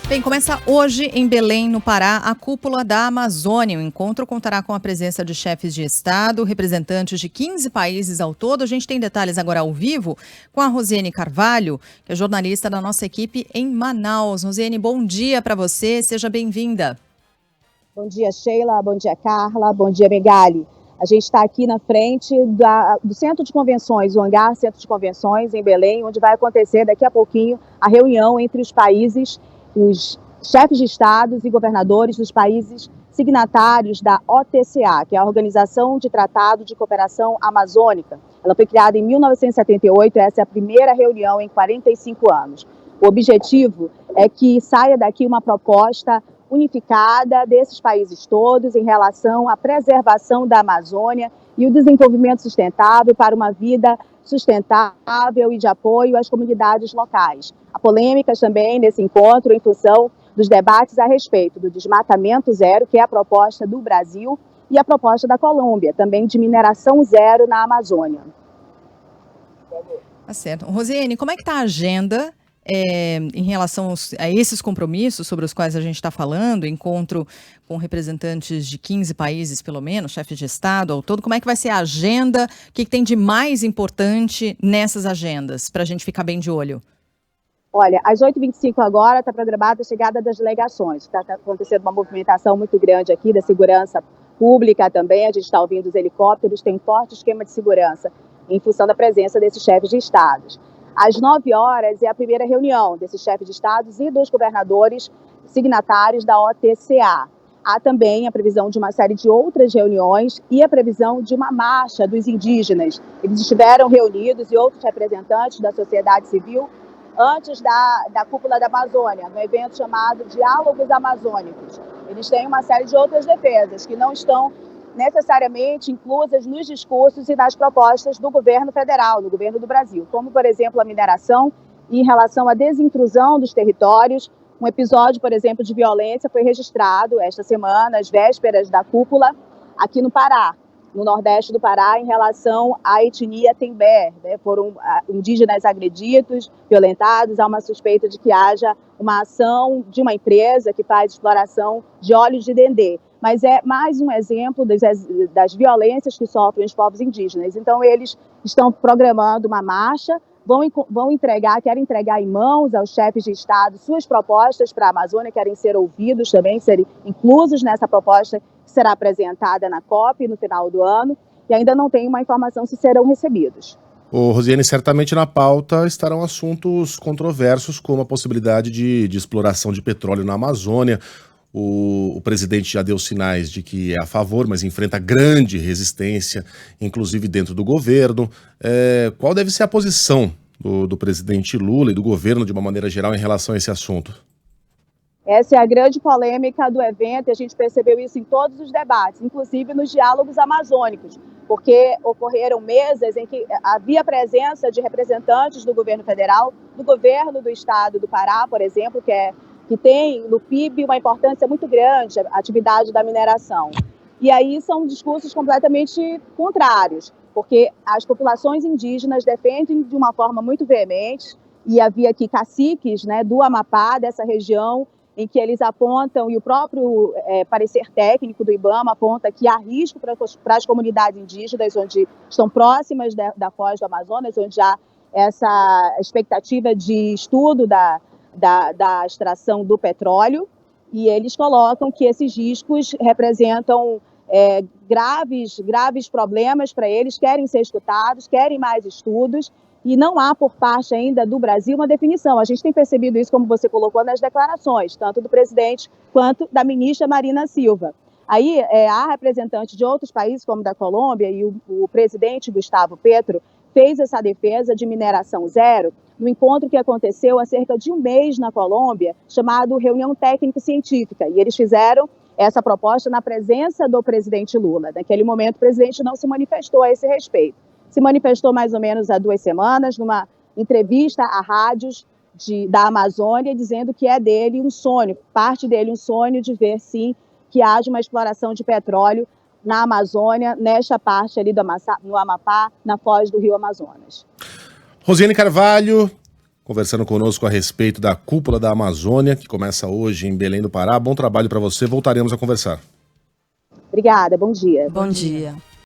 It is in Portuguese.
Bem, começa hoje em Belém, no Pará, a Cúpula da Amazônia. O encontro contará com a presença de chefes de Estado, representantes de 15 países ao todo. A gente tem detalhes agora ao vivo com a Rosiane Carvalho, que é jornalista da nossa equipe em Manaus. Rosiane, bom dia para você, seja bem-vinda. Bom dia, Sheila, bom dia, Carla, bom dia, Megali. A gente está aqui na frente do Centro de Convenções, o Hangar Centro de Convenções, em Belém, onde vai acontecer daqui a pouquinho a reunião entre os países, os chefes de estados e governadores dos países signatários da OTCA, que é a Organização de Tratado de Cooperação Amazônica. Ela foi criada em 1978, essa é a primeira reunião em 45 anos. O objetivo é que saia daqui uma proposta unificada desses países todos em relação à preservação da Amazônia e o desenvolvimento sustentável para uma vida sustentável e de apoio às comunidades locais. Há polêmicas também nesse encontro em função dos debates a respeito do desmatamento zero, que é a proposta do Brasil, e a proposta da Colômbia, também de mineração zero na Amazônia. Tá certo. Rosiane, como é que está a agenda em relação a esses compromissos sobre os quais a gente está falando, encontro com representantes de 15 países, pelo menos, chefes de Estado ao todo, como é que vai ser a agenda? O que tem de mais importante nessas agendas, para a gente ficar bem de olho? Olha, às 8h25 agora está programada a chegada das delegações. Está acontecendo uma movimentação muito grande aqui da segurança pública também, a gente está ouvindo os helicópteros, tem um forte esquema de segurança em função da presença desses chefes de estados. Às 9h é a primeira reunião desses chefes de estados e dos governadores signatários da OTCA. Há também a previsão de uma série de outras reuniões e a previsão de uma marcha dos indígenas. Eles estiveram reunidos e outros representantes da sociedade civil antes da Cúpula da Amazônia, no evento chamado Diálogos Amazônicos. Eles têm uma série de outras defesas que não estão necessariamente inclusas nos discursos e nas propostas do governo federal, do governo do Brasil, como, por exemplo, a mineração em relação à desintrusão dos territórios. Um episódio, por exemplo, de violência foi registrado esta semana, às vésperas da cúpula, aqui no Pará, no nordeste do Pará, em relação à etnia Tembé, né? Foram indígenas agredidos, violentados. Há uma suspeita de que haja uma ação de uma empresa que faz exploração de óleo de dendê. Mas é mais um exemplo das violências que sofrem os povos indígenas. Então, eles estão programando uma marcha, querem entregar em mãos aos chefes de Estado suas propostas para a Amazônia, querem ser ouvidos também, serem inclusos nessa proposta que será apresentada na COP no final do ano, e ainda não tem uma informação se serão recebidos. Rosiane, certamente na pauta estarão assuntos controversos, como a possibilidade de exploração de petróleo na Amazônia. O presidente já deu sinais de que é a favor, mas enfrenta grande resistência, inclusive dentro do governo. Qual deve ser a posição do presidente Lula e do governo, de uma maneira geral, em relação a esse assunto? Essa é a grande polêmica do evento, e a gente percebeu isso em todos os debates, inclusive nos diálogos amazônicos, porque ocorreram mesas em que havia presença de representantes do governo federal, do governo do estado do Pará, por exemplo, que tem no PIB uma importância muito grande, a atividade da mineração. E aí são discursos completamente contrários, porque as populações indígenas defendem de uma forma muito veemente, e havia aqui caciques, né, do Amapá, dessa região, em que eles apontam, e o próprio parecer técnico do IBAMA aponta que há risco para as comunidades indígenas, onde estão próximas da foz do Amazonas, onde há essa expectativa de estudo da extração do petróleo, e eles colocam que esses riscos representam graves problemas para eles, querem ser escutados, querem mais estudos, e não há por parte ainda do Brasil uma definição. A gente tem percebido isso, como você colocou, nas declarações, tanto do presidente quanto da ministra Marina Silva. Aí há representantes de outros países, como da Colômbia, e o presidente Gustavo Petro fez essa defesa de mineração zero no encontro que aconteceu há cerca de um mês na Colômbia, chamado Reunião Técnico-Científica, e eles fizeram essa proposta na presença do presidente Lula. Naquele momento, o presidente não se manifestou a esse respeito. Se manifestou mais ou menos há 2 semanas, numa entrevista a rádios da Amazônia, dizendo que é dele um sonho, parte dele um sonho de ver, sim, que haja uma exploração de petróleo na Amazônia, nesta parte ali no Amapá, na foz do Rio Amazonas. Rosiane Carvalho, conversando conosco a respeito da Cúpula da Amazônia, que começa hoje em Belém do Pará. Bom trabalho para você, voltaremos a conversar. Obrigada, bom dia. Bom dia.